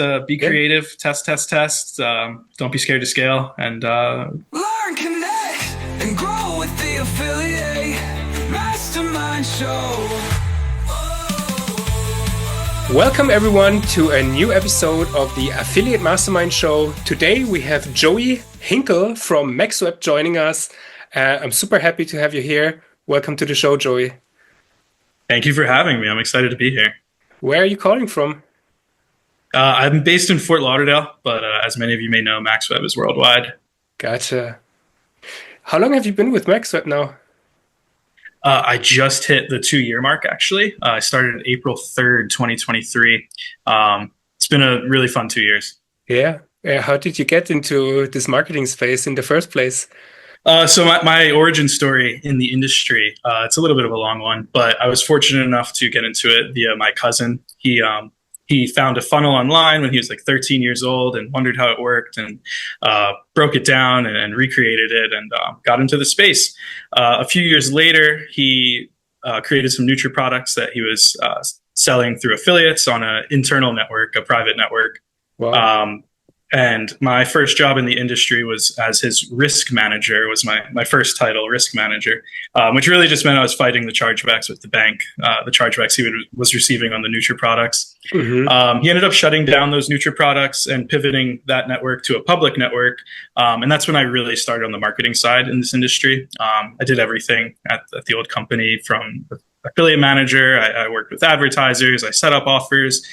Be Yeah. creative, test. Don't be scared to scale. And Learn, connect, and grow with the affiliate mastermind show. Welcome everyone to a new episode of the Affiliate Mastermind Show. Today we have Joey Hinkl from MaxWeb joining us. I'm super happy to have you here. Welcome to the show, Joey. thank you for having me. I'm excited to be here. Where are you calling from? I'm based in Fort Lauderdale, but as many of you may know, MaxWeb is worldwide. Gotcha. How long have you been with MaxWeb now? I just hit the 2-year mark, actually. I started April 3rd, 2023. It's been a really fun 2 years. Yeah. How did you get into this marketing space in the first place? So my origin story in the industry, it's a little bit of a long one, but I was fortunate enough to get into it via my cousin. He found a funnel online when he was like 13 years old and wondered how it worked and broke it down and recreated it and got into the space. A few years later, he created some Nutri products that he was selling through affiliates on an internal network, a private network. Wow. And my first job in the industry was as his risk manager, was my first title, risk manager, which really just meant I was fighting the chargebacks with the bank, the chargebacks was receiving on the Nutri products. Mm-hmm. He ended up shutting down those Nutri products and pivoting that network to a public network. And that's when I really started on the marketing side in this industry. I did everything at the old company, from affiliate manager. I worked with advertisers. I set up offers,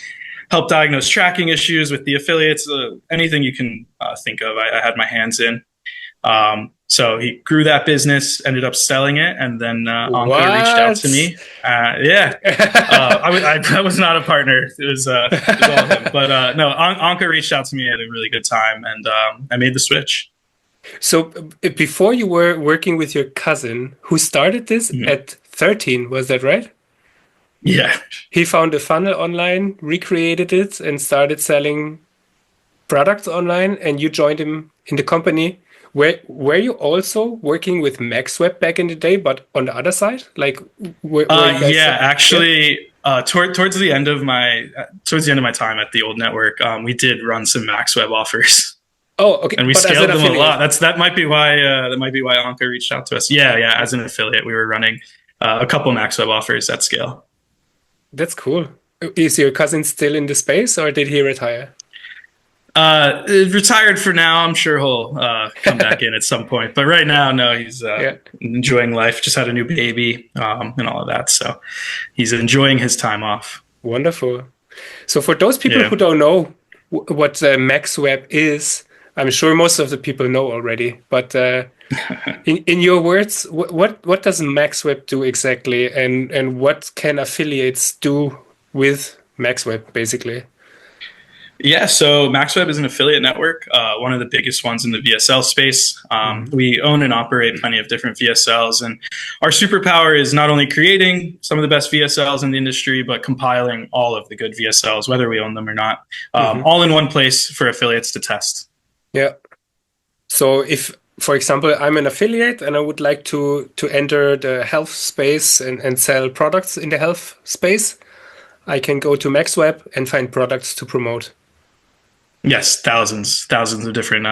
help diagnose tracking issues with the affiliates, anything you can think of, I had my hands in. So he grew that business, ended up selling it, and then Anka reached out to me. I was not a partner. It was all him. But no, Anka reached out to me at a really good time, and I made the switch. So before you were working with your cousin, who started this at 13, was that right? Yeah. He found a funnel online, recreated it, and started selling products online, and you joined him in the company. Were you also working with MaxWeb back in the day, but on the other side? Like, actually, towards the end of my time at the old network, we did run some MaxWeb offers. Oh, okay. And we scaled them a lot. That might be why Anka reached out to us. Yeah. As an affiliate, we were running a couple MaxWeb offers at scale. That's cool. Is your cousin still in the space, or did he retire? Retired for now. I'm sure he'll come back in at some point. But right now, no, he's enjoying life. Just had a new baby and all of that. So he's enjoying his time off. Wonderful. So for those people who don't know what MaxWeb is, I'm sure most of the people know already. But in your words, what does MaxWeb do exactly, and what can affiliates do with MaxWeb, basically? Yeah, so MaxWeb is an affiliate network, one of the biggest ones in the VSL space. We own and operate plenty of different VSLs, and our superpower is not only creating some of the best VSLs in the industry, but compiling all of the good VSLs, whether we own them or not, all in one place for affiliates to test. Yeah. So if, for example, I'm an affiliate and I would like to enter the health space and sell products in the health space, I can go to MaxWeb and find products to promote. Yes, thousands of different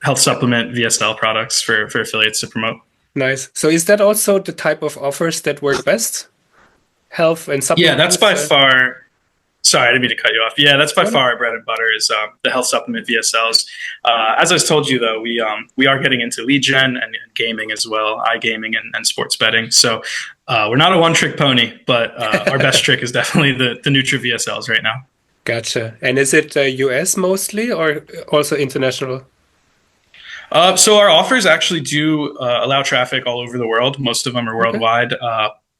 health supplement VSL products for affiliates to promote. Nice. So is that also the type of offers that work best? Health and supplements? Yeah, that's by far. Sorry, I didn't mean to cut you off. Yeah, that's by far our bread and butter is the health supplement VSLs. As I told you, though, we are getting into lead gen and gaming as well, iGaming and sports betting. So we're not a one-trick pony, but our best trick is definitely the Nutri VSLs right now. Gotcha. And is it US mostly or also international? So our offers actually do allow traffic all over the world. Most of them are worldwide.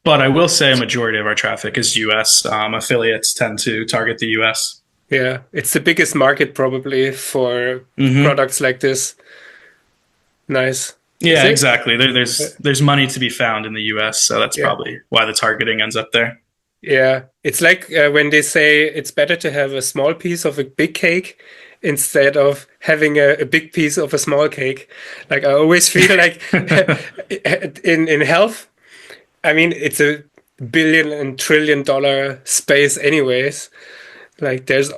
But I will say a majority of our traffic is US. Affiliates tend to target the US. Yeah, it's the biggest market probably for products like this. Nice. Yeah, exactly. There's money to be found in the US, so that's probably why the targeting ends up there. Yeah, it's like when they say it's better to have a small piece of a big cake instead of having a big piece of a small cake. Like I always feel like in health, I mean, it's a billion and trillion dollar space anyways. Like there's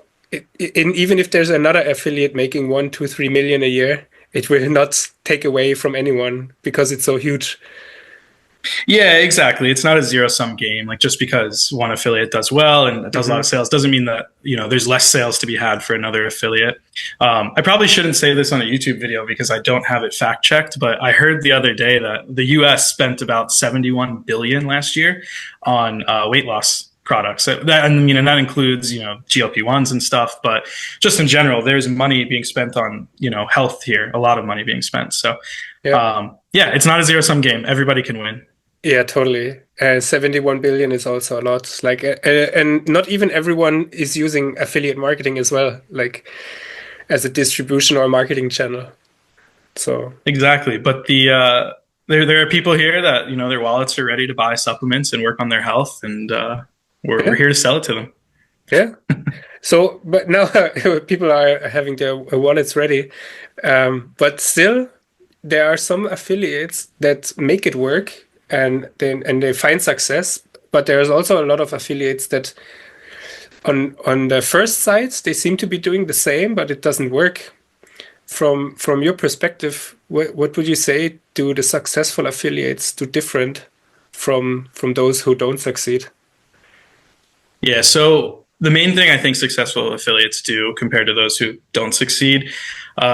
even if there's another affiliate making 1, 2, 3 million a year, it will not take away from anyone because it's so huge. Yeah, exactly. It's not a zero-sum game. Like just because one affiliate does well and does a lot of sales doesn't mean that, there's less sales to be had for another affiliate. I probably shouldn't say this on a YouTube video because I don't have it fact checked, but I heard the other day that the US spent about 71 billion last year on weight loss products. And that includes, GLP-1s and stuff, but just in general, there's money being spent on, health here, a lot of money being spent. So it's not a zero-sum game. Everybody can win. Yeah, totally. 71 billion is also a lot. Like, and not even everyone is using affiliate marketing as well, like as a distribution or marketing channel. So exactly, but there are people here that their wallets are ready to buy supplements and work on their health, and we're here to sell it to them. Yeah. So, but now people are having their wallets ready, but still, there are some affiliates that make it work. And they find success, but there's also a lot of affiliates that on the first sites they seem to be doing the same, but it doesn't work. From your perspective, what would you say do the successful affiliates do different from those who don't succeed? Yeah, so the main thing I think successful affiliates do compared to those who don't succeed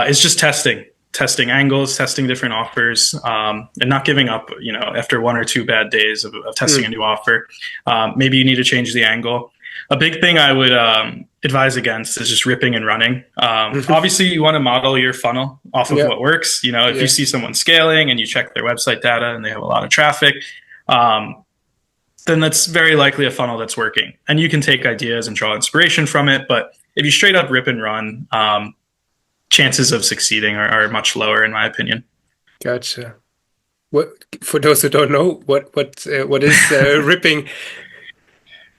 is just testing angles, testing different offers, and not giving up, after 1 or 2 bad days of testing a new offer. Maybe you need to change the angle. A big thing I would advise against is just ripping and running. Obviously, you want to model your funnel off of what works. If you see someone scaling and you check their website data and they have a lot of traffic, then that's very likely a funnel that's working. And you can take ideas and draw inspiration from it. But if you straight up rip and run, chances of succeeding are much lower, in my opinion. Gotcha. What, for those who don't know, what is ripping?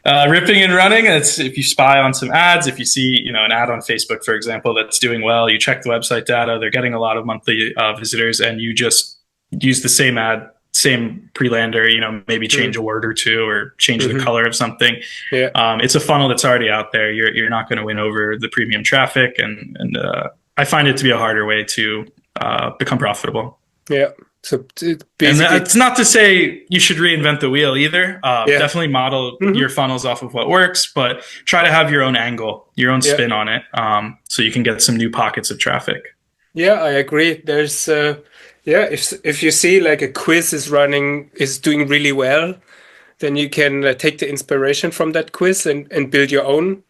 Ripping and running. It's if you spy on some ads, if you see an ad on Facebook, for example, that's doing well, you check the website data, they're getting a lot of monthly visitors, and you just use the same ad, same pre-lander, maybe change a word or two or change the color of something. Yeah. It's a funnel that's already out there. You're not going to win over the premium traffic, and I find it to be a harder way to become profitable. Yeah. So basically, and that's not to say you should reinvent the wheel either. Definitely model your funnels off of what works, but try to have your own angle, your own spin on it, so you can get some new pockets of traffic. Yeah, I agree. There's if you see like a quiz is doing really well, then you can take the inspiration from that quiz and build your own.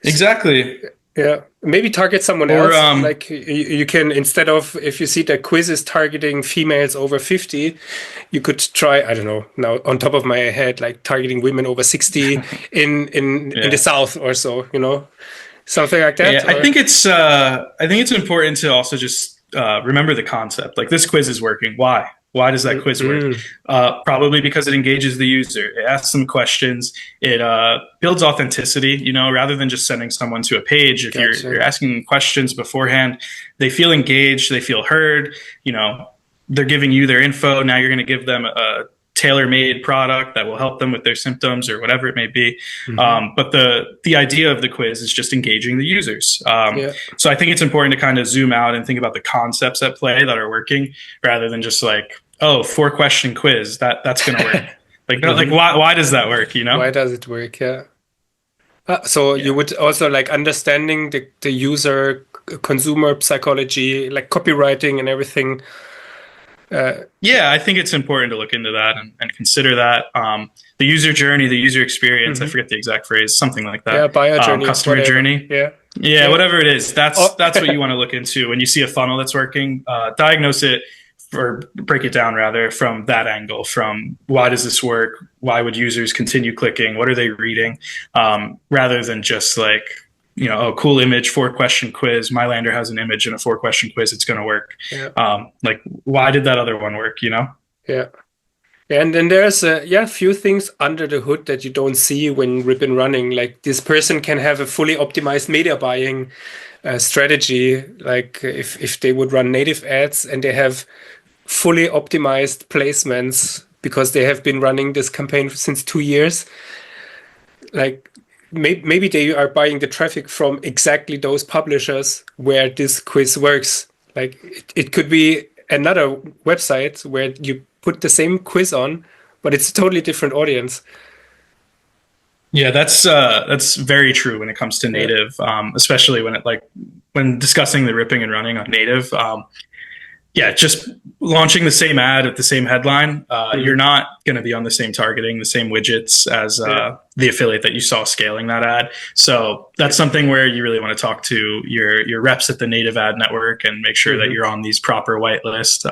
Exactly. Yeah, maybe target someone else. Like you can, instead of, if you see that quiz is targeting females over 50, you could try, I don't know, now on top of my head, like targeting women over 60 in the South or so, something like that. Yeah, I think it's important to also just remember the concept. Like, this quiz is working. Why? Why does that quiz work? Probably because it engages the user. It asks them questions. It builds authenticity, rather than just sending someone to a page. If you're asking questions beforehand, they feel engaged, they feel heard, they're giving you their info. Now you're going to give them a tailor-made product that will help them with their symptoms or whatever it may be. But the idea of the quiz is just engaging the users. So I think it's important to kind of zoom out and think about the concepts at play that are working, rather than just like, 4-question quiz, that's going to work. Like why does that work? Why does it work? Yeah. You would also like understanding the user consumer psychology, like copywriting and everything. I think it's important to look into that and consider that. The user journey, the user experience, I forget the exact phrase, something like that. Yeah, buyer journey. Customer journey. Yeah, whatever it is. That's what you want to look into when you see a funnel that's working. Diagnose it, or break it down rather, from that angle, from why does this work? Why would users continue clicking? What are they reading? Rather than just like, cool image, 4-question quiz. My lander has an image and a 4-question quiz. It's going to work. Like, why did that other one work? Yeah. And then there's a few things under the hood that you don't see when rip and running. Like, this person can have a fully optimized media buying strategy. Like if they would run native ads and they have fully optimized placements because they have been running this campaign since 2 years, like, maybe they are buying the traffic from exactly those publishers where this quiz works. Like it could be another website where you put the same quiz on, but it's a totally different audience. Yeah, that's very true when it comes to native, especially when discussing the ripping and running on native. Yeah, just launching the same ad at the same headline, you're not going to be on the same targeting, the same widgets as the affiliate that you saw scaling that ad. So that's something where you really want to talk to your reps at the native ad network and make sure that you're on these proper whitelist.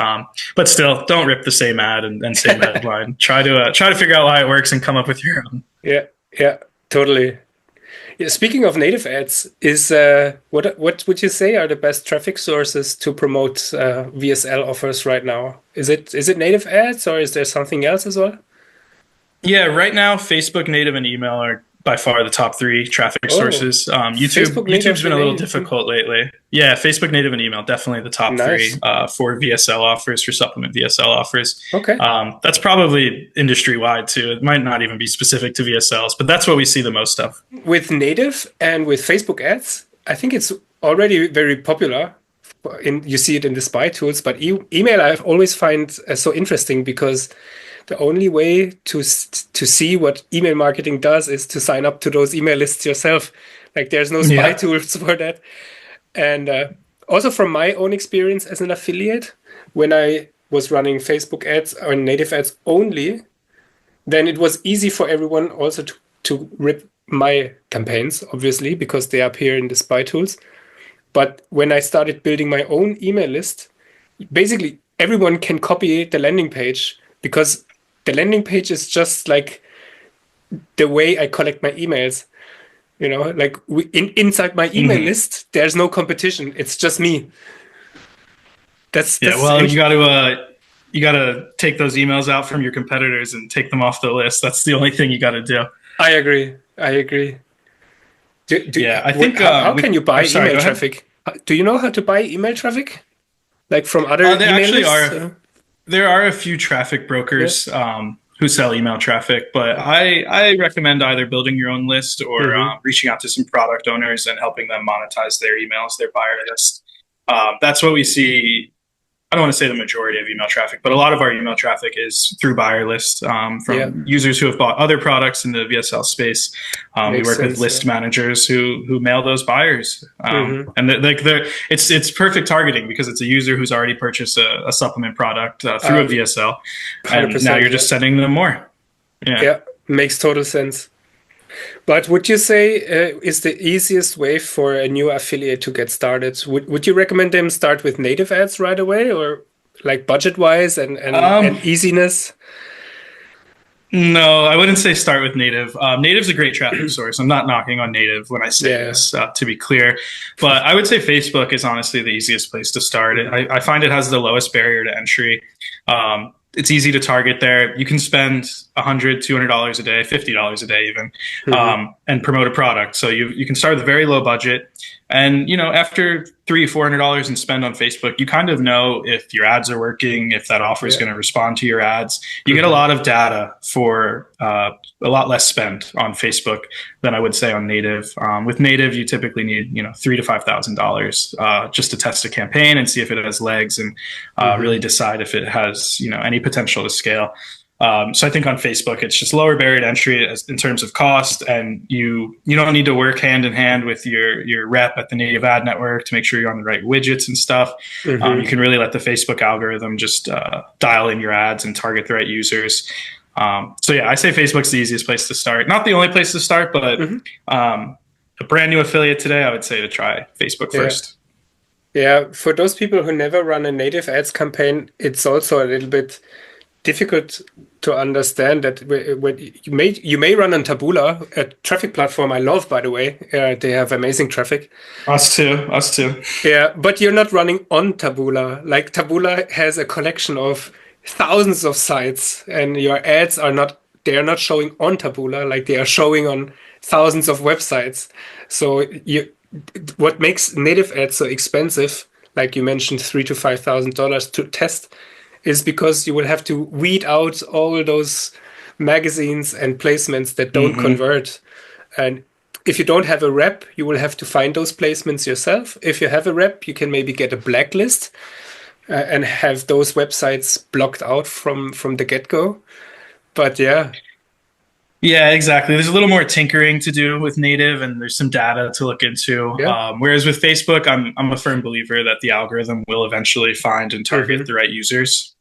But still, don't rip the same ad and same headline. Try to figure out why it works and come up with your own. Yeah, totally. Yeah, speaking of native ads, what would you say are the best traffic sources to promote VSL offers right now? Is it native ads or is there something else as well? Yeah, right now Facebook, native, and email are by far the top 3 traffic sources. YouTube's been a little difficult lately. Yeah, Facebook, native, and email definitely the top 3 for VSL offers, for supplement VSL offers. Okay, that's probably industry wide too. It might not even be specific to VSLs, but that's what we see the most of. With native and with Facebook ads, I think it's already very popular. You see it in the spy tools, but email I've always find so interesting because the only way to see what email marketing does is to sign up to those email lists yourself. Like there's no spy tools for that. And also from my own experience as an affiliate, when I was running Facebook ads or native ads only, then it was easy for everyone also to rip my campaigns, obviously, because they appear in the spy tools. But when I started building my own email list, basically everyone can copy the landing page because the landing page is just like the way I collect my emails. You know, like inside my email list, there's no competition. It's just me. That's well, you gotta take those emails out from your competitors and take them off the list. That's the only thing you gotta do. I agree. I think how can you buy email traffic? Do you know how to buy email traffic? Like from other email lists? There are a few traffic brokers who sell email traffic, but I recommend either building your own list or reaching out to some product owners and helping them monetize their emails, their buyer list. That's what we see. I don't want to say the majority of email traffic, but a lot of our email traffic is through buyer lists from users who have bought other products in the VSL space. We work with list managers who mail those buyers, and it's perfect targeting because it's a user who's already purchased a supplement product through a VSL, and now you're just sending them more. Yeah, makes total sense. But would you say is the easiest way for a new affiliate to get started? Would you recommend them start with native ads right away, or like budget-wise and easiness? No, I wouldn't say start with native. Native's a great traffic source. I'm not knocking on native when I say this, to be clear. But I would say Facebook is honestly the easiest place to start. I find it has the lowest barrier to entry. It's easy to target there. You can spend $100, $200 a day, $50 a day even, and promote a product. So you can start with a very low budget. And, after $300, $400 in spend on Facebook, you kind of know if your ads are working, if that offer is going to respond to your ads. You get a lot of data for a lot less spend on Facebook than I would say on native. With native, you typically need, $3,000 to $5,000 just to test a campaign and see if it has legs and really decide if it has, any potential to scale. So I think on Facebook, it's just lower barrier to entry in terms of cost, and you don't need to work hand in hand with your rep at the native ad network to make sure you're on the right widgets and stuff. You can really let the Facebook algorithm just dial in your ads and target the right users. So I say Facebook's the easiest place to start. Not the only place to start, but a brand new affiliate today, I would say to try Facebook first. Yeah, for those people who never run a native ads campaign, it's also a little bit difficult to understand that when you may run on Taboola, a traffic platform I love, by the way. They have amazing traffic. Us too. Yeah, but you're not running on Taboola. Like Taboola has a collection of thousands of sites, and your ads are not showing on Taboola, like they are showing on thousands of websites. So what makes native ads so expensive, like you mentioned, $3,000 to $5,000 to test, is because you will have to weed out all those magazines and placements that don't convert. And if you don't have a rep, you will have to find those placements yourself. If you have a rep, you can maybe get a blacklist and have those websites blocked out from the get-go. But yeah. Yeah, exactly. There's a little more tinkering to do with native, and there's some data to look into. Yeah. Whereas with Facebook, I'm a firm believer that the algorithm will eventually find and target the right users.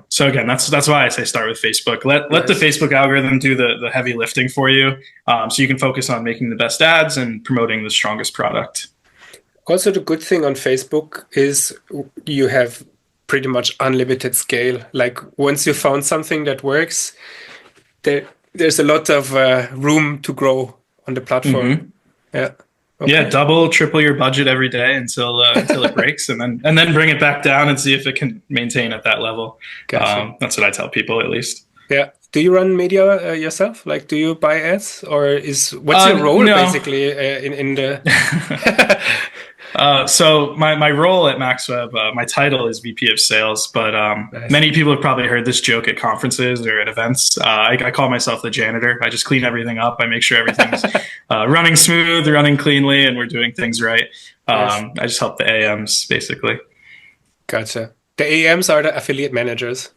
So again, that's why I say start with Facebook. Let the Facebook algorithm do the heavy lifting for you, so you can focus on making the best ads and promoting the strongest product. Also, the good thing on Facebook is you have pretty much unlimited scale. Like once you found something that works, there's a lot of room to grow on the platform. Yeah. Okay. Yeah, double, triple your budget every day until it breaks, and then bring it back down and see if it can maintain at that level. Gotcha. That's what I tell people, at least. Yeah. Do you run media yourself? Like, do you buy ads, or what's your role basically in the? So my role at MaxWeb, my title is VP of Sales, but many people have probably heard this joke at conferences or at events. I call myself the janitor. I just clean everything up. I make sure everything's running smooth, running cleanly, and we're doing things right. I just help the AMs, basically. Gotcha. The AMs are the affiliate managers.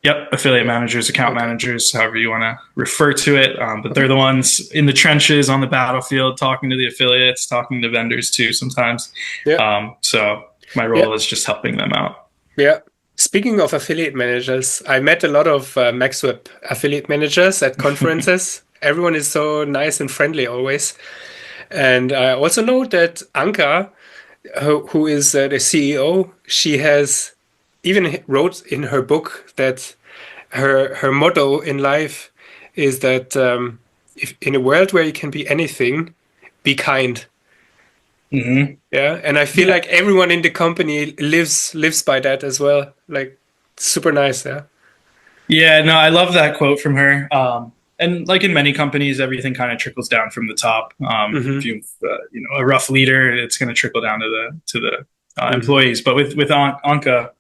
Yep, affiliate managers, account managers, however you want to refer to it. But they're the ones in the trenches on the battlefield, talking to the affiliates, talking to vendors too sometimes. Yeah. So my role is just helping them out. Yeah. Speaking of affiliate managers, I met a lot of MaxWeb affiliate managers at conferences. Everyone is so nice and friendly always. And I also know that Anka, who is the CEO, she has even wrote in her book that her motto in life is that if in a world where you can be anything, be kind. Mm-hmm. Yeah, and I feel like everyone in the company lives by that as well. Like, super nice. Yeah. Yeah, no, I love that quote from her. And like in many companies, everything kind of trickles down from the top. If you've a rough leader, it's going to trickle down to the employees. But with Anka,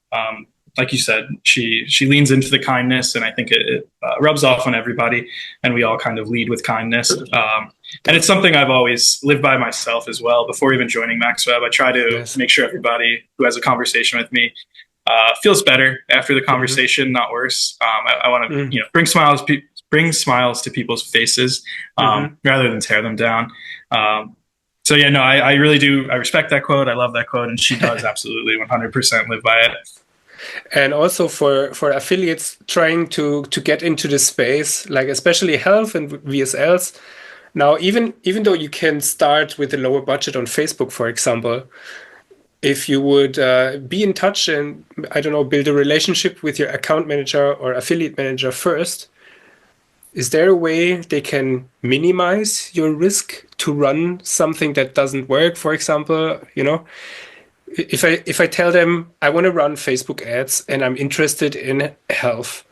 like you said, she leans into the kindness, and I think it rubs off on everybody, and we all kind of lead with kindness. And it's something I've always lived by myself as well. Before even joining MaxWeb, I try to make sure everybody who has a conversation with me feels better after the conversation, not worse. I want to bring smiles to people's faces rather than tear them down. So yeah, no, I really do. I respect that quote. I love that quote, and she does absolutely 100% live by it. And also for affiliates trying to get into the space, like especially health and VSLs. Now, even though you can start with a lower budget on Facebook, for example, if you would be in touch and, I don't know, build a relationship with your account manager or affiliate manager first, is there a way they can minimize your risk to run something that doesn't work? For example, if I tell them I want to run Facebook ads and I'm interested in health,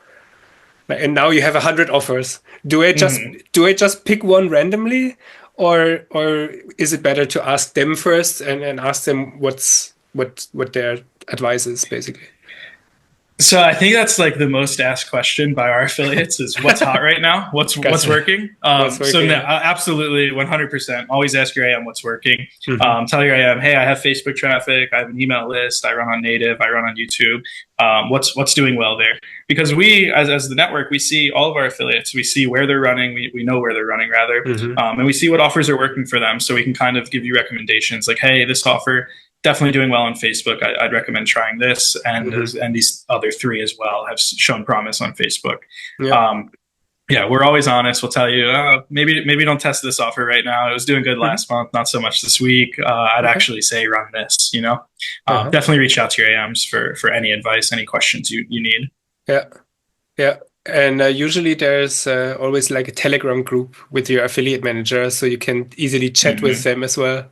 and now you have 100 offers, do I just pick one randomly, or is it better to ask them first and ask them what their advice is, basically? So I think that's like the most asked question by our affiliates is what's hot right now? What's working? So no, absolutely 100%. Always ask your AM what's working. Tell your AM, hey, I have Facebook traffic. I have an email list. I run on native. I run on YouTube. What's doing well there? Because we, as the network, we see all of our affiliates. We see where they're running. We know where they're running rather. And we see what offers are working for them. So we can kind of give you recommendations like, hey, this offer definitely doing well on Facebook. I'd recommend trying this, and these other three as well have shown promise on Facebook. We're always honest. We'll tell you, maybe don't test this offer right now. It was doing good last month, not so much this week. I'd actually say run this. Definitely reach out to your AMs for any advice, any questions you need. Yeah. And usually there's always like a Telegram group with your affiliate manager, so you can easily chat with them as well.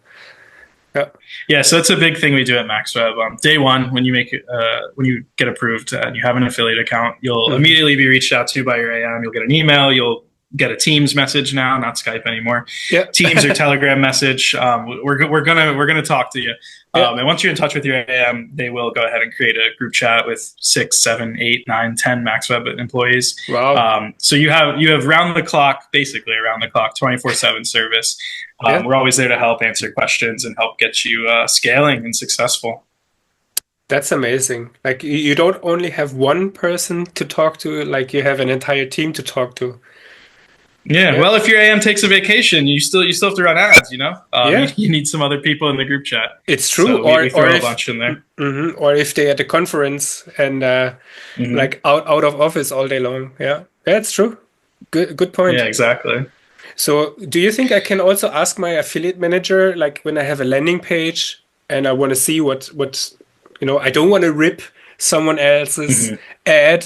Yeah, so it's a big thing we do at MaxWeb. Day one, when you get approved and you have an affiliate account, you'll immediately be reached out to by your AM. You'll get an email. You'll get a Teams message now, not Skype anymore. Yeah. Teams or Telegram message. We're gonna talk to you. And once you're in touch with your AM, they will go ahead and create a group chat with 6, 7, 8, 9, 10 MaxWeb employees. Wow. So you have round the clock, basically around the clock, 24/7 service. We're always there to help answer questions and help get you scaling and successful. That's amazing. Like you don't only have one person to talk to, like you have an entire team to talk to. Yeah. Well, if your AM takes a vacation, you still have to run ads. You need some other people in the group chat. It's true. So we throw a bunch in there. Or if they're at a conference and like out of office all day long. Yeah, it's true. Good point. Yeah, exactly. So do you think I can also ask my affiliate manager, like when I have a landing page and I want to see what I don't want to rip someone else's ad,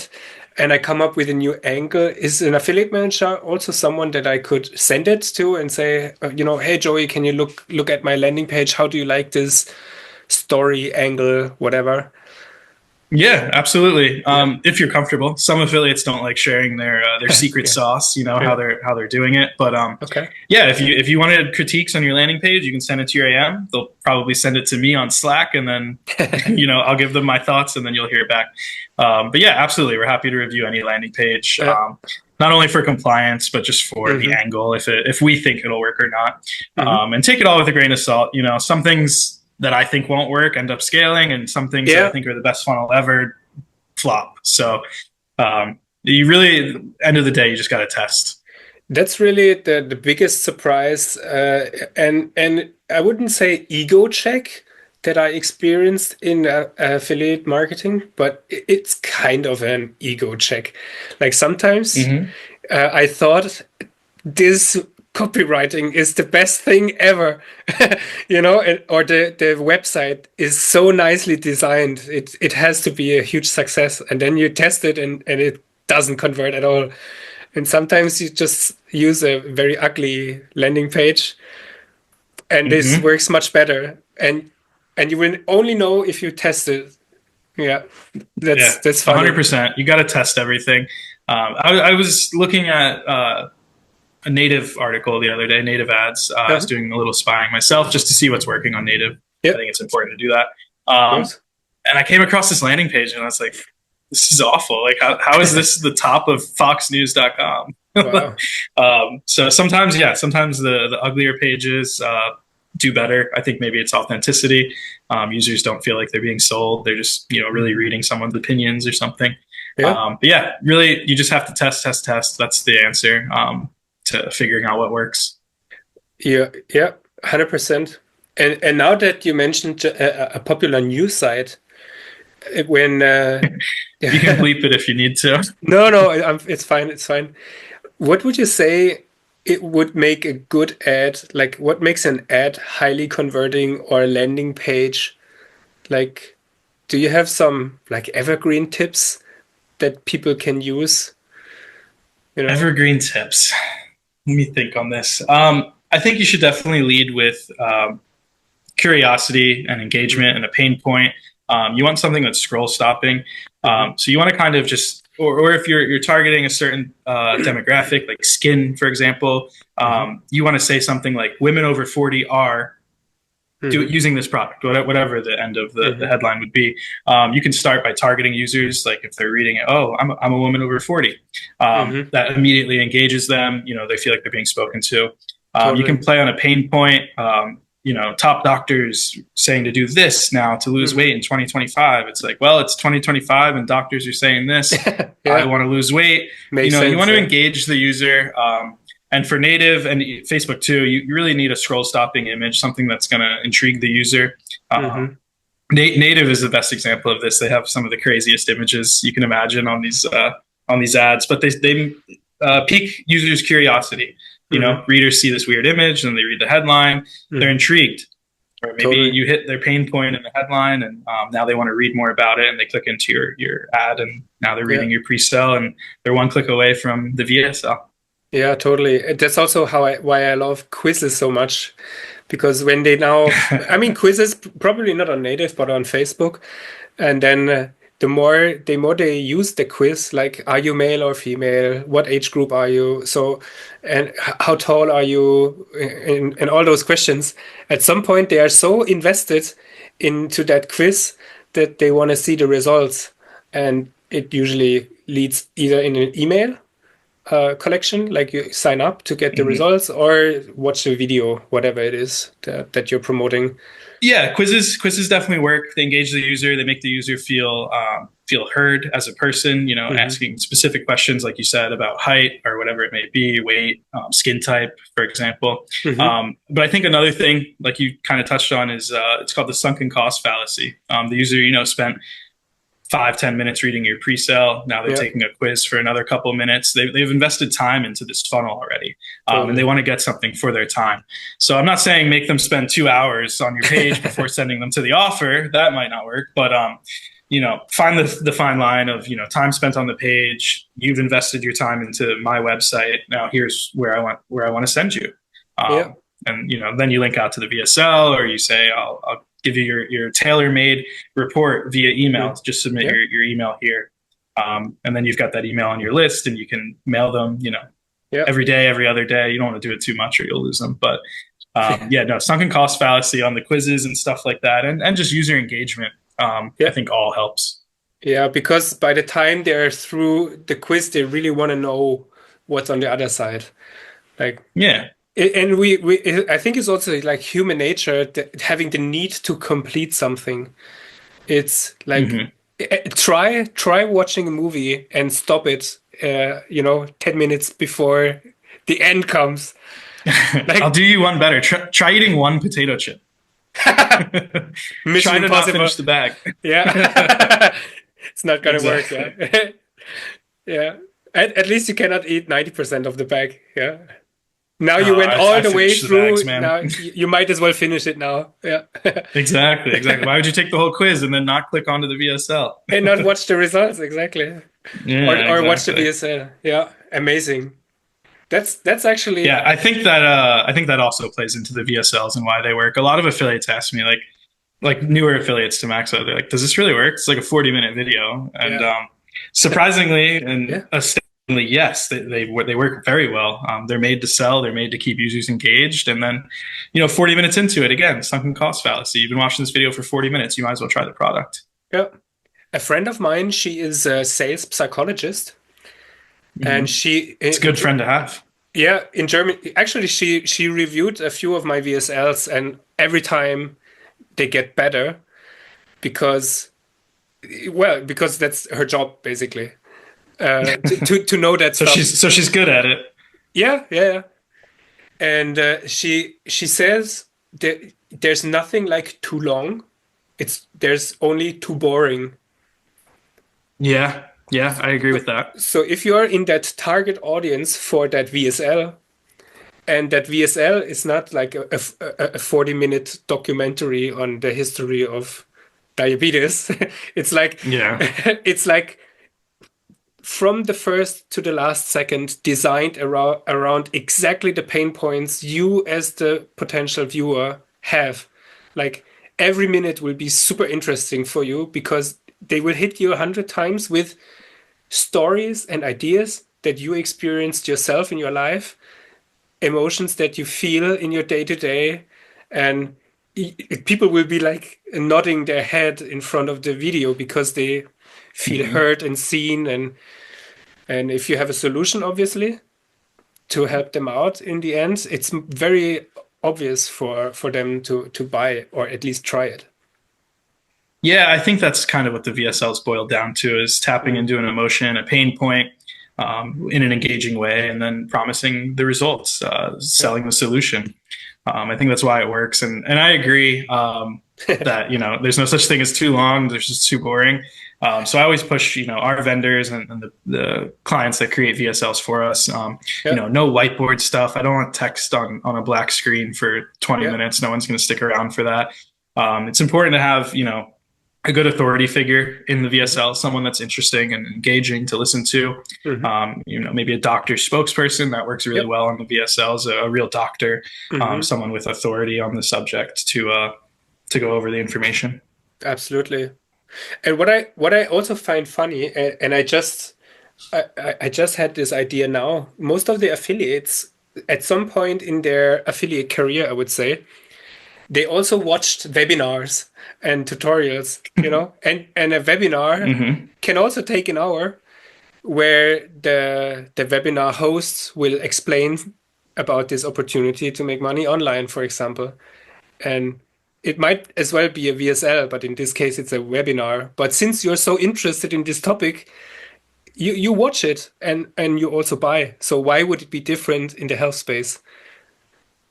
and I come up with a new angle. Is an affiliate manager also someone that I could send it to and say, hey Joey, can you look at my landing page? How do you like this story angle, whatever? Yeah, absolutely. If you're comfortable. Some affiliates don't like sharing their secret sauce, how they're doing it. But yeah, if you wanted critiques on your landing page, you can send it to your AM. They'll probably send it to me on Slack, and then I'll give them my thoughts, and then you'll hear back. But yeah, absolutely, we're happy to review any landing page. Not only for compliance, but just for the angle, if we think it'll work or not, and take it all with a grain of salt. Some things that I think won't work end up scaling, and some things that I think are the best funnel ever flop. So you really, end of the day, you just got to test. That's really the biggest surprise, and I wouldn't say ego check that I experienced in affiliate marketing, but it's kind of an ego check. Like sometimes I thought this copywriting is the best thing ever, or the website is so nicely designed. It has to be a huge success. And then you test it and it doesn't convert at all. And sometimes you just use a very ugly landing page and this works much better. And you will only know if you test it. Yeah, that's funny. 100%. You got to test everything. I was looking at a native article the other day, native ads. I was doing a little spying myself just to see what's working on native. I think it's important to do that. And I came across this landing page and I was like, this is awful. Like, how is this the top of foxnews.com? Wow. So sometimes the uglier pages do better. I think maybe it's authenticity. Users don't feel like they're being sold. They're just, really reading someone's opinions or something. But yeah, really, you just have to test. That's the answer. To figuring out what works. Yeah, 100%. And now that you mentioned a popular news site, when you can bleep it if you need to. No, it's fine. What would you say it would make a good ad? Like, what makes an ad highly converting or a landing page? Like, do you have some like evergreen tips that people can use? Evergreen tips. Let me think on this. I think you should definitely lead with curiosity and engagement and a pain point. You want something that's scroll stopping. So you want to kind of just, or if you're targeting a certain demographic, like skin, for example, you want to say something like women over 40 are using this product, whatever the end of the headline would be. You can start by targeting users, like if they're reading it, I'm a woman over 40. That immediately engages them. They feel like they're being spoken to. You can play on a pain point. Top doctors saying to do this now to lose weight in 2025. It's like, well, it's 2025 and doctors are saying this. I want to lose weight. Makes sense, you want to engage the user. And for native and Facebook too, you really need a scroll stopping image, something that's going to intrigue the user. Native is the best example of this. They have some of the craziest images you can imagine on these ads, but they pique users' curiosity. Readers see this weird image and they read the headline, they're intrigued. Or maybe you hit their pain point in the headline and now they want to read more about it and they click into your ad and now they're reading your pre-sell and they're one click away from the VSL. Yeah, totally. That's also why I love quizzes so much, because when they now, quizzes probably not on native, but on Facebook, and then the more they use the quiz, like, are you male or female? What age group are you? So, and how tall are you? And all those questions. At some point, they are so invested into that quiz that they want to see the results. And it usually leads either in an email collection, like you sign up to get the results, or watch the video, whatever it is that you're promoting. Yeah, quizzes definitely work. They engage the user. They make the user feel heard as a person. You know, asking specific questions, like you said, about height or whatever it may be, weight, skin type, for example. But I think another thing, like you kind of touched on, is it's called the sunken cost fallacy. The user, spent 5-10 minutes reading your pre-sale. Now they're taking a quiz for another couple of minutes. They've invested time into this funnel already, and they want to get something for their time. So I'm not saying make them spend 2 hours on your page before sending them to the offer. That might not work. But find the fine line of time spent on the page. You've invested your time into my website. Now here's where I want to send you. And then you link out to the VSL, or you say I'll give you your tailor-made report via email. Just submit your email here, and then you've got that email on your list, and you can mail them every day, every other day. You don't want to do it too much or you'll lose them. But sunken cost fallacy on the quizzes and stuff like that, and just user engagement, I think all helps. Yeah, because by the time they're through the quiz, they really want to know what's on the other side. And I think it's also like human nature, having the need to complete something. It's like try watching a movie and stop it 10 minutes before the end comes. I'll do you one better. Try eating one potato chip. Try to not finish the bag. It's not gonna work. At least you cannot eat 90% of the bag. Now you went all the way through. Bags, now you might as well finish it now. Exactly. Why would you take the whole quiz and then not click onto the VSL and not watch the results? Exactly. Or watch the VSL. Yeah, amazing. That's actually. Yeah, I think that also plays into the VSLs and why they work. A lot of affiliates ask me, like newer affiliates to MaxWeb, they're like, "Does this really work?" It's like a 40-minute video, and surprisingly and yes, they work very well. They're made to sell. They're made to keep users engaged. And then, 40 minutes into it, again, sunken cost fallacy. You've been watching this video for 40 minutes. You might as well try the product. Yeah. A friend of mine, she is a sales psychologist. And it's a good friend to have. Yeah. In Germany, actually, she reviewed a few of my VSLs, and every time they get better because that's her job, basically. To know that stuff. So she's good at it. Yeah. And she says that there's nothing like too long. There's only too boring. Yeah, I agree with that. So if you are in that target audience for that VSL, and that VSL is not like a 40-minute documentary on the history of diabetes, it's like from the first to the last second, designed around exactly the pain points you as the potential viewer have. Like, every minute will be super interesting for you because they will hit you 100 times with stories and ideas that you experienced yourself in your life, emotions that you feel in your day-to-day, and people will be like nodding their head in front of the video because they feel heard and seen, and if you have a solution, obviously, to help them out in the end, it's very obvious for them to buy or at least try it. Yeah, I think that's kind of what the VSLs boil down to, is tapping into an emotion, a pain point, in an engaging way, and then promising the results, selling the solution. I think that's why it works. And I agree that, there's no such thing as too long. There's just too boring. So I always push, our vendors and the clients that create VSLs for us, no whiteboard stuff. I don't want text on a black screen for 20 minutes. No one's going to stick around for that. It's important to have, a good authority figure in the VSL, someone that's interesting and engaging to listen to. Maybe a doctor spokesperson that works really well on the VSLs, a real doctor, someone with authority on the subject to go over the information. Absolutely. And what I also find funny, and I just had this idea now. Most of the affiliates, at some point in their affiliate career, I would say, they also watched webinars and tutorials, and a webinar can also take an hour, where the webinar hosts will explain about this opportunity to make money online, for example. And it might as well be a VSL, but in this case, it's a webinar. But since you're so interested in this topic, you watch it and you also buy. So why would it be different in the health space?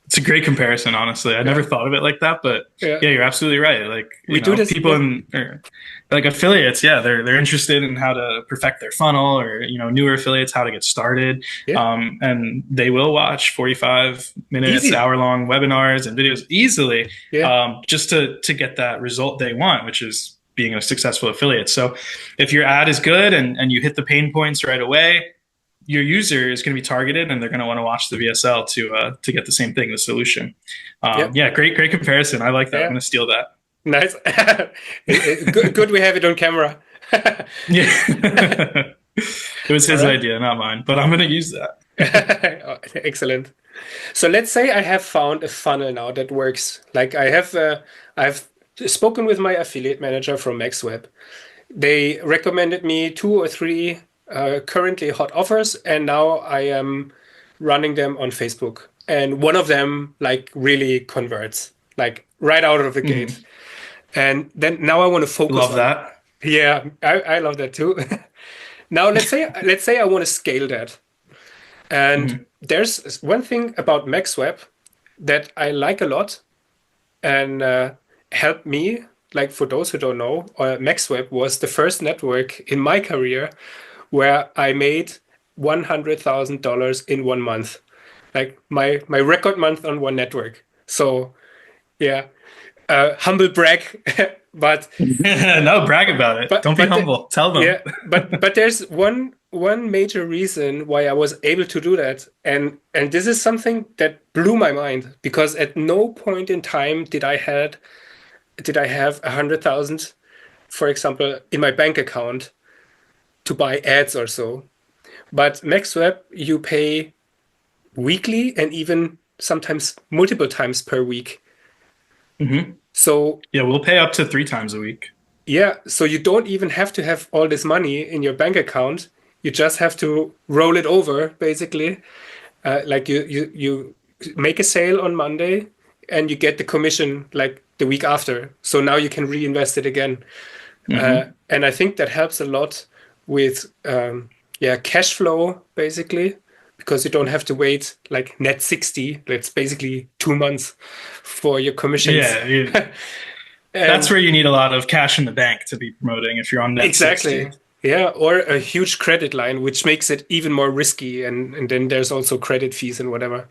It's a great comparison, honestly. I never thought of it like that, but yeah, you're absolutely right. Like we do this, people like affiliates, they're interested in how to perfect their funnel, or newer affiliates how to get started, and they will watch 45 minutes, hour-long webinars and videos easily, just to get that result they want, which is being a successful affiliate. So if your ad is good and you hit the pain points right away, your user is going to be targeted, and they're going to want to watch the VSL to get the same thing, the solution. Yeah, great comparison. I like that. I'm going to steal that. Nice. Good we have it on camera. Yeah. It was his idea, not mine, but I'm going to use that. Excellent. So let's say I have found a funnel now that works. Like I've spoken with my affiliate manager from MaxWeb. They recommended me 2 or 3 currently hot offers, and now I am running them on Facebook. And one of them like really converts, like right out of the gate. And then now I want to focus. Love that. Yeah, I love that too. Now let's say I want to scale that. And there's one thing about MaxWeb that I like a lot and helped me. Like for those who don't know, MaxWeb was the first network in my career where I made $100,000 in 1 month, like my record month on one network. So, yeah, humble brag, but no, brag about it. Don't be humble. Tell them. Yeah, but there's one major reason why I was able to do that, and this is something that blew my mind, because at no point in time did I have 100,000, for example, in my bank account to buy ads or so. But MaxWeb, you pay weekly and even sometimes multiple times per week. So yeah, we'll pay up to 3 times a week. Yeah, so you don't even have to have all this money in your bank account. You just have to roll it over, basically. Like you make a sale on Monday and you get the commission like the week after. So now you can reinvest it again. And I think that helps a lot with cash flow, basically, because you don't have to wait like net 60. That's basically 2 months for your commissions. Yeah, that's where you need a lot of cash in the bank to be promoting if you're on net 60. Yeah, or a huge credit line, which makes it even more risky, and then there's also credit fees and whatever.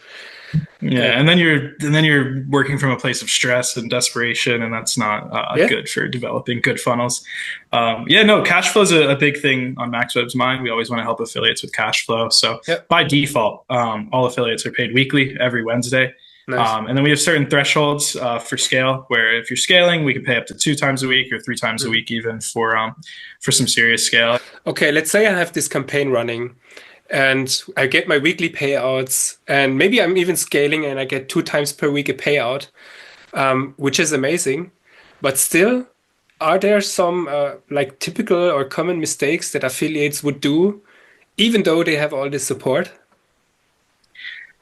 Yeah, and then you're working from a place of stress and desperation, and that's not good for developing good funnels. Cash flow is a big thing on MaxWeb's mind. We always want to help affiliates with cash flow. So by default, all affiliates are paid weekly every Wednesday. Nice. And then we have certain thresholds for scale, where if you're scaling, we can pay up to 2 times a week or 3 times a week, even for some serious scale. Okay, let's say I have this campaign running and I get my weekly payouts, and maybe I'm even scaling and I get 2 times per week a payout, which is amazing. But still, are there some like typical or common mistakes that affiliates would do, even though they have all this support?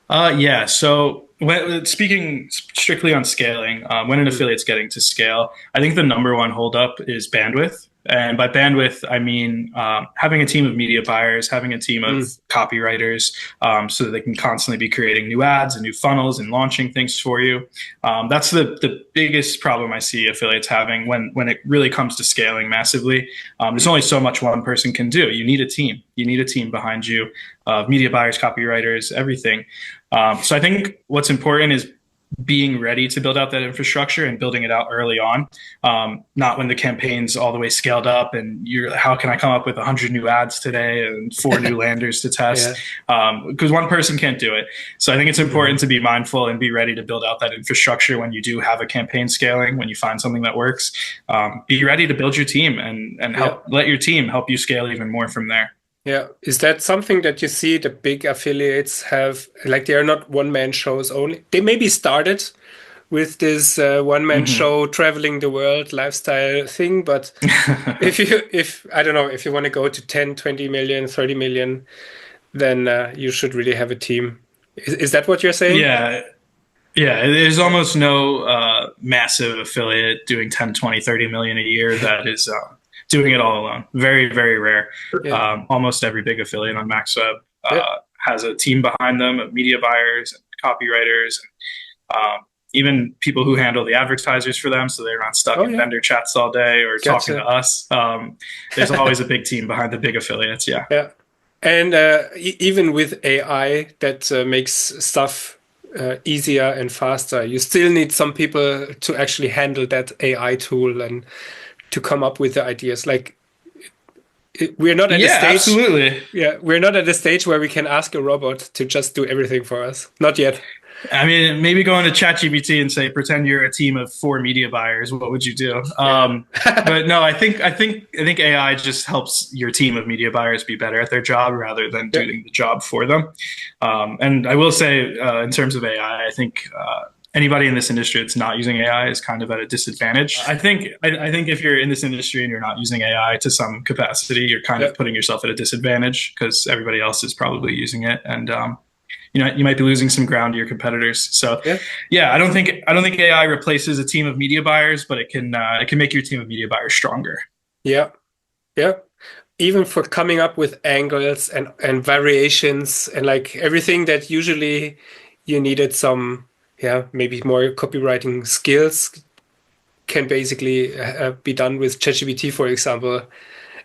So when speaking strictly on scaling, when an affiliate's getting to scale, I think the number one holdup is bandwidth. And by bandwidth, I mean having a team of media buyers, having a team of copywriters, so that they can constantly be creating new ads and new funnels and launching things for you. That's the biggest problem I see affiliates having when it really comes to scaling massively. There's only so much one person can do. You need a team. You need a team behind you of media buyers, copywriters, everything. So I think what's important is being ready to build out that infrastructure and building it out early on, not when the campaign's all the way scaled up and you're, how can I come up with 100 new ads today and 4 new landers to test? Because one person can't do it. So I think it's important to be mindful and be ready to build out that infrastructure when you do have a campaign scaling, when you find something that works. Be ready to build your team and let your team help you scale even more from there. Yeah. Is that something that you see the big affiliates have? Like, they are not one-man shows only. They maybe started with this one-man show, traveling the world lifestyle thing. But if I don't know, if you want to go to 10, 20 million, 30 million, then you should really have a team. Is that what you're saying? Yeah. Yeah, there's almost no massive affiliate doing 10, 20, 30 million a year that is doing it all alone. Very, very rare. Yeah. Almost every big affiliate on MaxWeb has a team behind them of media buyers and copywriters, and even people who handle the advertisers for them, so they're not stuck in vendor chats all day or talking to us. There's always a big team behind the big affiliates. Yeah. Yeah. And even with AI that makes stuff easier and faster, you still need some people to actually handle that AI tool and to come up with the ideas. Like, we're not at the stage. Absolutely. Yeah, we're not at the stage where we can ask a robot to just do everything for us. Not yet. I mean, maybe go into ChatGPT and say, pretend you're a team of 4 media buyers. What would you do? But no, I think AI just helps your team of media buyers be better at their job rather than doing the job for them. And I will say, in terms of AI, I think anybody in this industry that's not using AI is kind of at a disadvantage. I think if you're in this industry and you're not using AI to some capacity, you're kind of putting yourself at a disadvantage because everybody else is probably using it, and you might be losing some ground to your competitors. So I don't think AI replaces a team of media buyers, but it can make your team of media buyers stronger. Yeah. Even for coming up with angles and variations and like everything that usually you needed some maybe more copywriting skills can basically be done with ChatGPT, for example.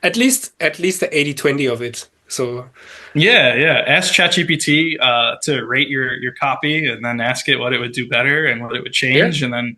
At least the 80-20 of it. So ask ChatGPT to rate your copy, and then ask it what it would do better and what it would change, and then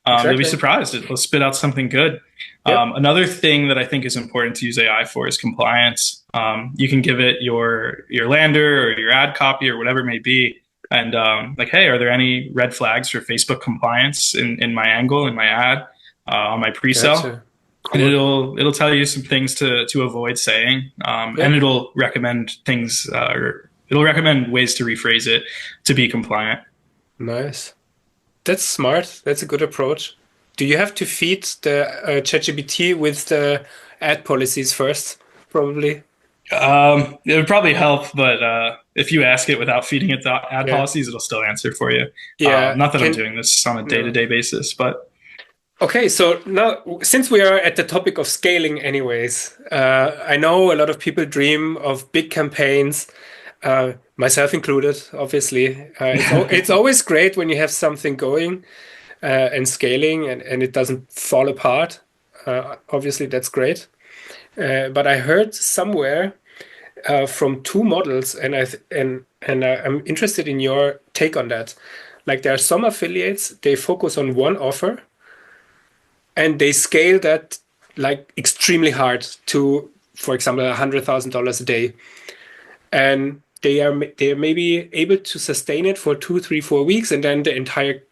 you'll be surprised. It'll spit out something good. Another thing that I think is important to use AI for is compliance. You can give it your lander or your ad copy or whatever it may be, and like, hey, are there any red flags for Facebook compliance in my angle, in my ad, on my pre-sale? Gotcha. Cool. And it'll tell you some things to avoid saying, and it'll recommend things, or it'll recommend ways to rephrase it to be compliant. Nice. That's smart. That's a good approach. Do you have to feed the ChatGPT with the ad policies first? Probably. It would probably help, but if you ask it without feeding it the ad policies, it'll still answer for you. Not that I'm doing this on a day-to-day basis, but. Okay, so now, since we are at the topic of scaling anyways, I know a lot of people dream of big campaigns, myself included, obviously. It's always great when you have something going and scaling and it doesn't fall apart. Obviously, that's great. But I heard somewhere from 2 models, and I'm interested in your take on that. Like, there are some affiliates, they focus on one offer, and they scale that like extremely hard to, for example, $100,000 a day. And they are maybe able to sustain it for 2, 3, 4 weeks, and then the entire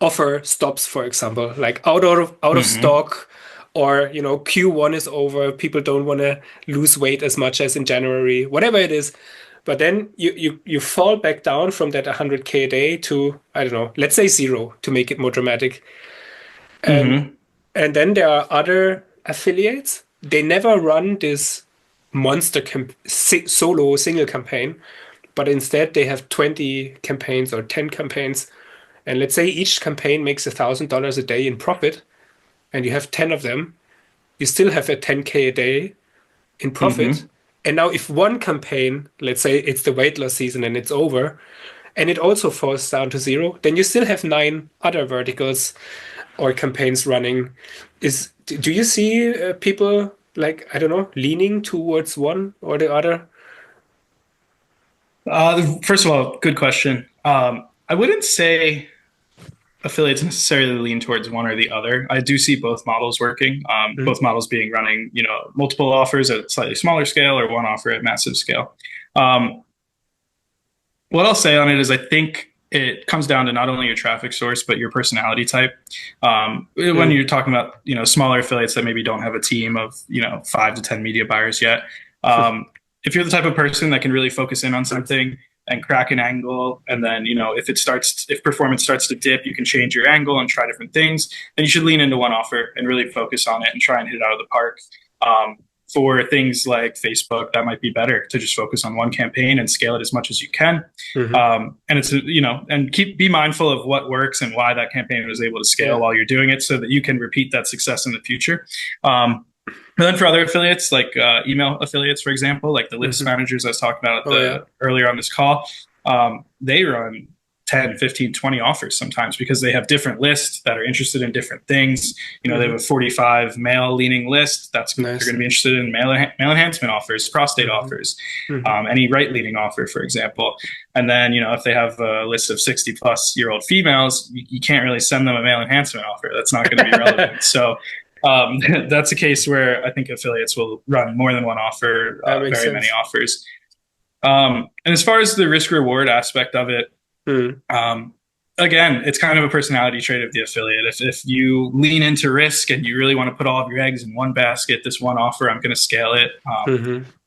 offer stops, for example, like out of stock, or Q1 is over, people don't want to lose weight as much as in January, whatever it is. But then you fall back down from that 100K a day to, I don't know, let's say 0 to make it more dramatic. And then there are other affiliates. They never run this monster solo single campaign, but instead they have 20 campaigns or 10 campaigns. And let's say each campaign makes $1,000 a day in profit, and you have 10 of them. You still have a 10K a day in profit. And now if one campaign, let's say it's the weight loss season and it's over, and it also falls down to 0, then you still have 9 other verticals or campaigns running. Do you see people, like, I don't know, leaning towards one or the other? First of all, good question. I wouldn't say affiliates necessarily lean towards one or the other. I do see both models working, both models being running, multiple offers at slightly smaller scale or one offer at massive scale. What I'll say on it is I think it comes down to not only your traffic source, but your personality type. When you're talking about, smaller affiliates that maybe don't have a team of, 5 to 10 media buyers yet. If you're the type of person that can really focus in on something and crack an angle, and then, if performance starts to dip, you can change your angle and try different things, then you should lean into one offer and really focus on it and try and hit it out of the park. For things like Facebook, that might be better to just focus on one campaign and scale it as much as you can. And it's, and be mindful of what works and why that campaign was able to scale while you're doing it so that you can repeat that success in the future. And then for other affiliates, like email affiliates, for example, like the list managers I was talking about earlier on this call, they run 10, 15, 20 offers sometimes because they have different lists that are interested in different things. They have a 45 male leaning list. They're going to be interested in male enhancement offers, prostate offers, any right leaning offer, for example. And then, if they have a list of 60 plus year old females, you can't really send them a male enhancement offer. That's not going to be relevant. So that's a case where I think affiliates will run more than one offer, many offers. And as far as the risk reward aspect of it, again, it's kind of a personality trait of the affiliate. If you lean into risk and you really want to put all of your eggs in one basket, this one offer, I'm going to scale it,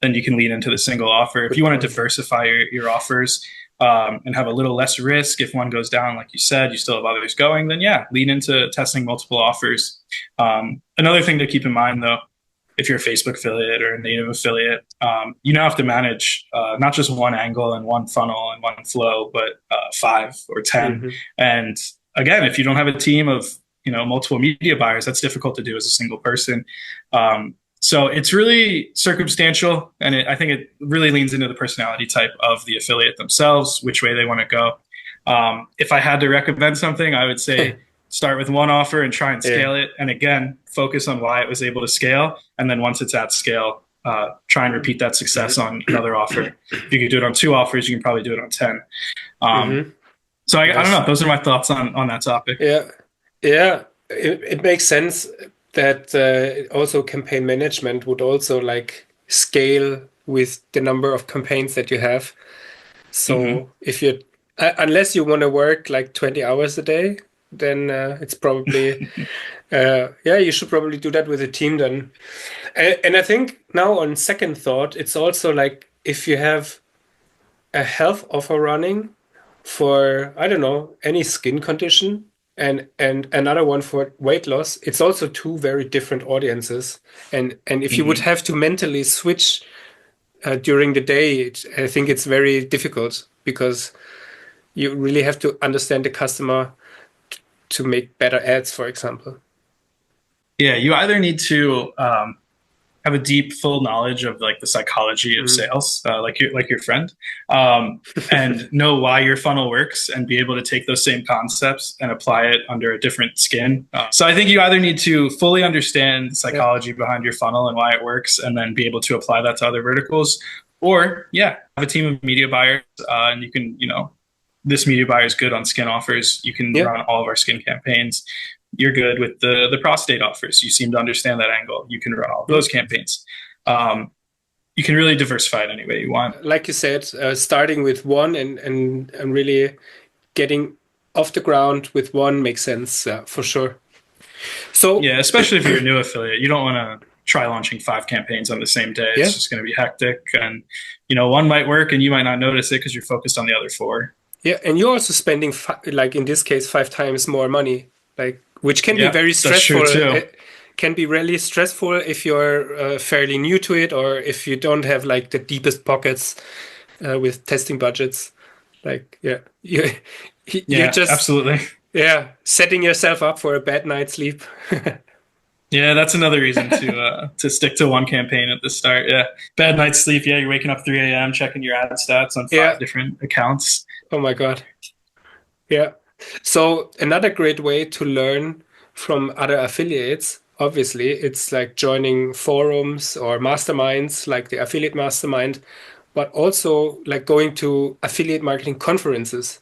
then you can lean into the single offer. If you want to diversify your offers and have a little less risk, if one goes down, like you said, you still have others going, then lean into testing multiple offers. Another thing to keep in mind, though, if you're a Facebook affiliate or a native affiliate, you now have to manage not just one angle and one funnel and one flow, but 5 or 10. And again, if you don't have a team of multiple media buyers, that's difficult to do as a single person. So it's really circumstantial, and I think it really leans into the personality type of the affiliate themselves, which way they want to go. If I had to recommend something, I would say start with one offer and try and scale it. And again, focus on why it was able to scale. And then once it's at scale, try and repeat that success on another offer. If you could do it on 2 offers, you can probably do it on 10. So I don't know. Those are my thoughts on that topic. Yeah. It makes sense that also campaign management would also scale with the number of campaigns that you have. So if you, unless you want to work 20 hours a day, then it's probably, you should probably do that with a team then. And I think now on second thought, it's also if you have a health offer running for, I don't know, any skin condition and another one for weight loss, it's also 2 very different audiences. And if you would have to mentally switch during the day, I think it's very difficult because you really have to understand the customer to make better ads, for example. Yeah, you either need to have a deep, full knowledge of the psychology of sales, like your friend, and know why your funnel works, and be able to take those same concepts and apply it under a different skin. So I think you either need to fully understand the psychology behind your funnel and why it works, and then be able to apply that to other verticals, or have a team of media buyers, and you can, this media buyer is good on skin offers. You can run all of our skin campaigns. You're good with the prostate offers. You seem to understand that angle. You can run all of those campaigns. You can really diversify it any way you want. Like you said, starting with one and really getting off the ground with one makes sense for sure. So especially if you're a new affiliate, you don't want to try launching 5 campaigns on the same day. It's just going to be hectic, and one might work and you might not notice it because you're focused on the other 4. Yeah, and you're also spending in this case 5 times more money, which can be very stressful. It can be really stressful if you're fairly new to it, or if you don't have the deepest pockets with testing budgets. You're just absolutely setting yourself up for a bad night's sleep. Yeah, that's another reason to stick to one campaign at the start. Yeah, bad night's sleep. Yeah, you're waking up 3 a.m. checking your ad stats on 5 different accounts. Oh my God. Yeah. So another great way to learn from other affiliates, obviously, it's joining forums or masterminds like the Affiliate Mastermind, but also going to affiliate marketing conferences.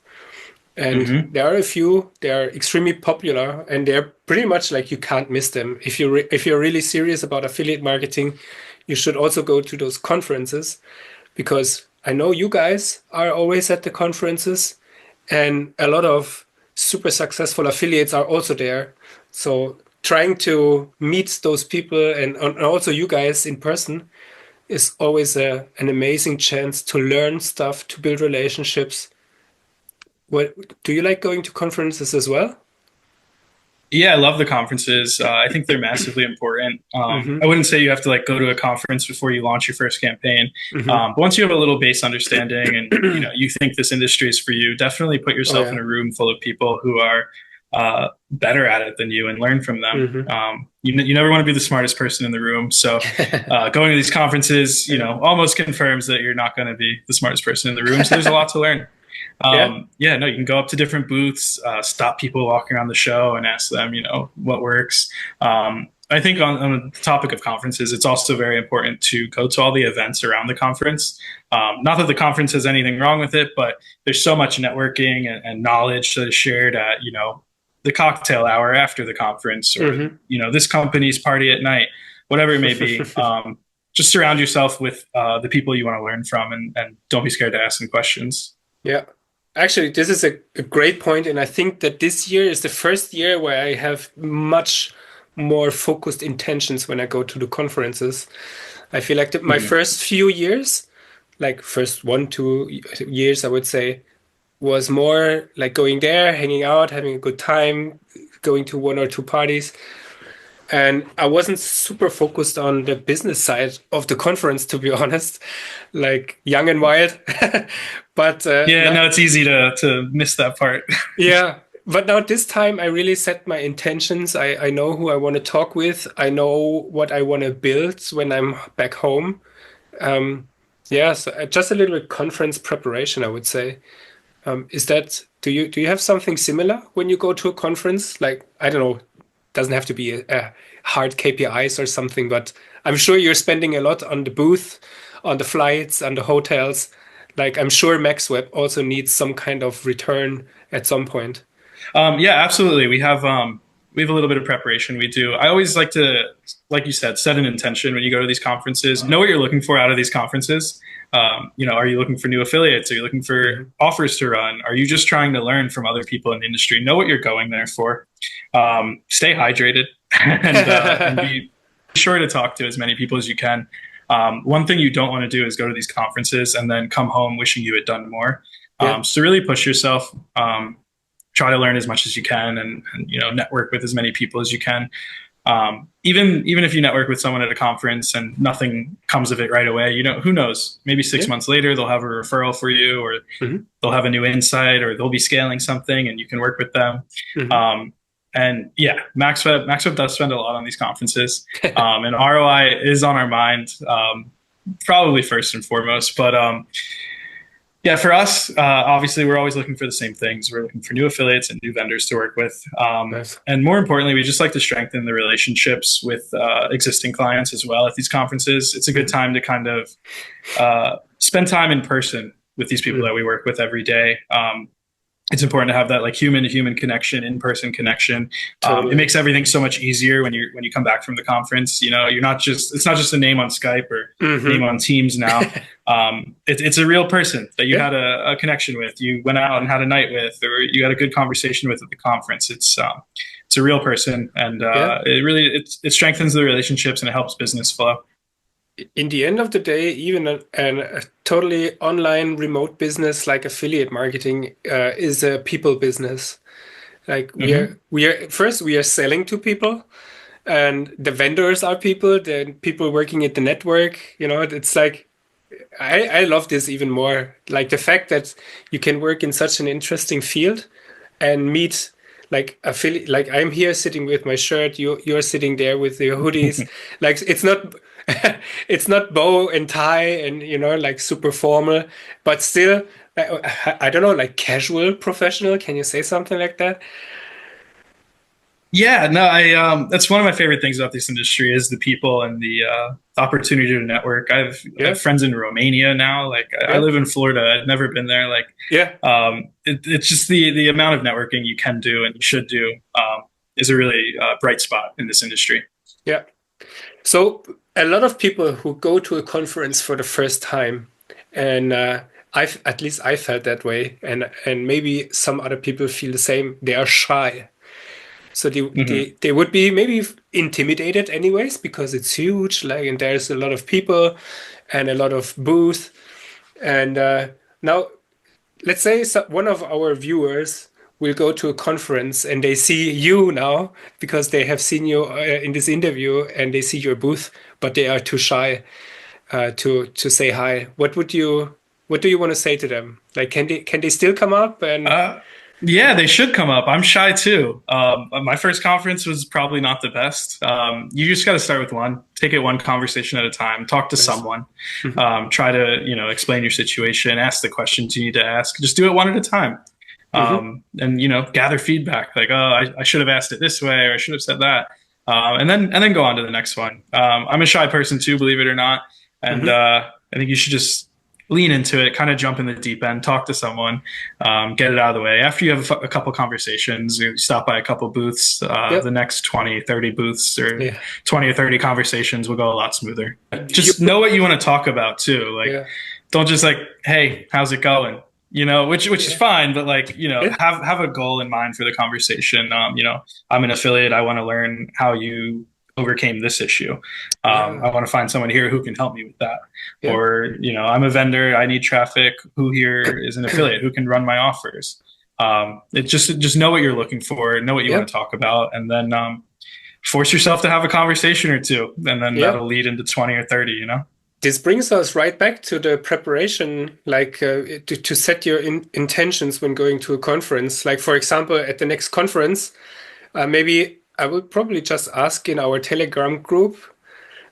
And there are a few, they are extremely popular, and they're pretty much like you can't miss them. If you're really serious about affiliate marketing, you should also go to those conferences, because I know you guys are always at the conferences, and a lot of super successful affiliates are also there. So trying to meet those people and also you guys in person is always an amazing chance to learn stuff, to build relationships. What do you like going to conferences as well? Yeah, I love the conferences. I think they're massively important. I wouldn't say you have to like go to a conference before you launch your first campaign. But once you have a little base understanding and you think this industry is for you, definitely put yourself in a room full of people who are better at it than you and learn from them. You never want to be the smartest person in the room. So going to these conferences, almost confirms that you're not going to be the smartest person in the room. So there's a lot to learn. You can go up to different booths, stop people walking around the show and ask them, what works. I think on the topic of conferences, it's also very important to go to all the events around the conference. Not that the conference has anything wrong with it, but there's so much networking and knowledge that is shared at, the cocktail hour after the conference, or, this company's party at night, whatever it may be. Just surround yourself with the people you want to learn from, and don't be scared to ask them questions. Yeah. Actually, this is a great point, and I think that this year is the first year where I have much more focused intentions when I go to the conferences. I feel like my first few years, like first 1-2 years, I would say, was more like going there, hanging out, having a good time, going to 1 or 2 parties. And I wasn't super focused on the business side of the conference, to be honest, like young and wild. But no, it's easy to miss that part. Yeah. But now this time I really set my intentions. I know who I want to talk with. I know what I want to build when I'm back home. So just a little bit conference preparation, I would say. Do you have something similar when you go to a conference? Like, I don't know, doesn't have to be a hard KPIs or something, but I'm sure you're spending a lot on the booth, on the flights, on the hotels. Like, I'm sure MaxWeb also needs some kind of return at some point. Absolutely. We have a little bit of preparation we do. I always like to, like you said, set an intention when you go to these conferences. Know what you're looking for out of these conferences. Are you looking for new affiliates? Are you looking for offers to run? Are you just trying to learn from other people in the industry? Know what you're going there for. Stay hydrated and be sure to talk to as many people as you can. One thing you don't want to do is go to these conferences and then come home wishing you had done more. So really push yourself. Try to learn as much as you can, and network with as many people as you can. Even if you network with someone at a conference and nothing comes of it right away, who knows? Maybe 6 months later they'll have a referral for you, or they'll have a new insight, or they'll be scaling something and you can work with them. MaxWeb does spend a lot on these conferences, and ROI is on our mind, probably first and foremost. But for us, obviously, we're always looking for the same things. We're looking for new affiliates and new vendors to work with. Nice. And more importantly, we just like to strengthen the relationships with existing clients as well at these conferences. It's a good time to kind of spend time in person with these people that we work with every day. It's important to have that like human-to-human connection, in-person connection. Totally. It makes everything so much easier when you come back from the conference. It's not just a name on Skype or name on Teams now. It's a real person that you had a connection with. You went out and had a night with, or you had a good conversation with at the conference. It's a real person, and it strengthens the relationships and it helps business flow. In the end of the day, even a totally online remote business like affiliate marketing is a people business. Like we are selling to people, and the vendors are people, the people working at the network. It's like I love this even more. Like the fact that you can work in such an interesting field and meet like affiliate. Like I'm here sitting with my shirt, you're sitting there with your hoodies. Like it's not bow and tie and like super formal, but still I don't know, like casual professional. Can you say something like that? Yeah, no, I that's one of my favorite things about this industry is the people and the opportunity to network. I have friends in Romania now. Like I live in Florida. I've never been there. Like it's just the amount of networking you can do and you should do is a really bright spot in this industry. Yeah. So a lot of people who go to a conference for the first time, and at least I felt that way, and maybe some other people feel the same. They are shy. So they would be maybe intimidated anyways because it's huge, like, and there's a lot of people and a lot of booths. And now, let's say one of our viewers will go to a conference and they see you now because they have seen you in this interview and they see your booth, but they are too shy to say hi. What do you want to say to them? Like, can they still come up and? Yeah, they should come up. I'm shy too. My first conference was probably not the best. You just got to start with one, take it one conversation at a time, talk to someone, try to, explain your situation, ask the questions you need to ask, just do it one at a time. And, gather feedback like, oh, I should have asked it this way, or I should have said that. And then go on to the next one. I'm a shy person too, believe it or not. And I think you should just lean into it, kind of jump in the deep end, talk to someone, get it out of the way. After you have a couple conversations, you stop by a couple booths, the next 20, 30 booths or 20 or 30 conversations will go a lot smoother. Just know what you want to talk about too. Like, don't just like, hey, how's it going? Which is fine, but like, have a goal in mind for the conversation. I'm an affiliate. I want to learn how you overcame this issue. I want to find someone here who can help me with that. Or, I'm a vendor, I need traffic. Who here is an affiliate who can run my offers? It just know what you're looking for, know what you want to talk about, and then force yourself to have a conversation or two, and then that'll lead into 20 or 30, This brings us right back to the preparation, like to set your intentions when going to a conference. Like, for example, at the next conference, maybe I will probably just ask in our Telegram group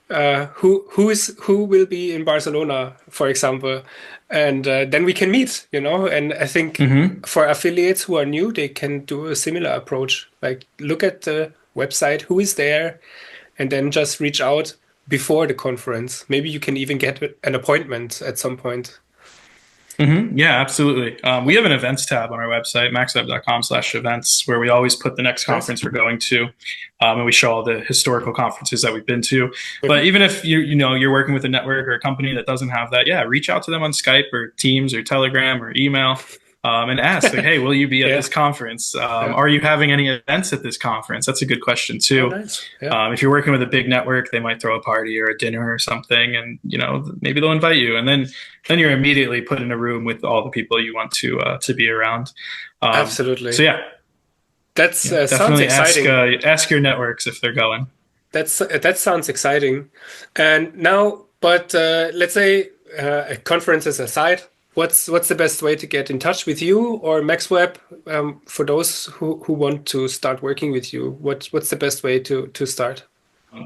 who will be in Barcelona, for example, and then we can meet, And I think for affiliates who are new, they can do a similar approach. Like, look at the website, who is there, and then just reach out before the conference. Maybe you can even get an appointment at some point. Yeah, absolutely. We have an events tab on our website, maxweb.com/events, where we always put the next conference we're going to, and we show all the historical conferences that we've been to. But even if you're working with a network or a company that doesn't have that, reach out to them on Skype or Teams or Telegram or email. And ask, like, hey, will you be at this conference? Are you having any events at this conference? That's a good question too. Oh, nice. If you're working with a big network, they might throw a party or a dinner or something, and maybe they'll invite you, and then you're immediately put in a room with all the people you want to be around. Absolutely. So that's sounds exciting. Ask your networks if they're going. That sounds exciting. And now, but let's say conferences aside. What's the best way to get in touch with you or MaxWeb for those who want to start working with you? What's the best way to start?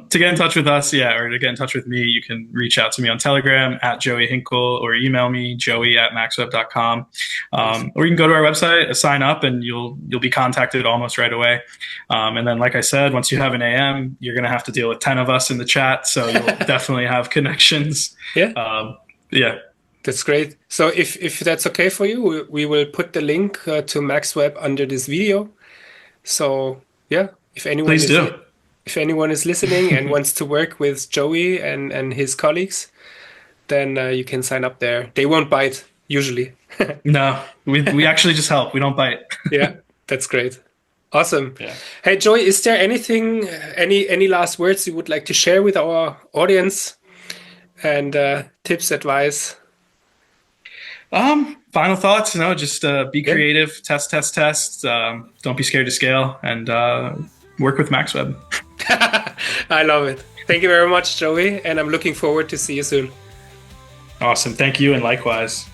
To get in touch with us, or to get in touch with me, you can reach out to me on Telegram at Joey Hinkl, or email me, joey@maxweb.com. Or you can go to our website, sign up, and you'll be contacted almost right away. And then, like I said, once you have an AM, you're going to have to deal with 10 of us in the chat, so you'll definitely have connections. That's great. So if that's okay for you, we will put the link to MaxWeb under this video. So if anyone is listening and wants to work with Joey and his colleagues, then you can sign up there. They won't bite usually. No, we actually just help. We don't bite. Yeah, that's great. Awesome. Yeah. Hey, Joey, is there anything, any last words you would like to share with our audience, and tips, advice? Final thoughts, just be creative, test. Don't be scared to scale, and work with MaxWeb. I love it. Thank you very much, Joey, and I'm looking forward to see you soon. Awesome. Thank you, and likewise.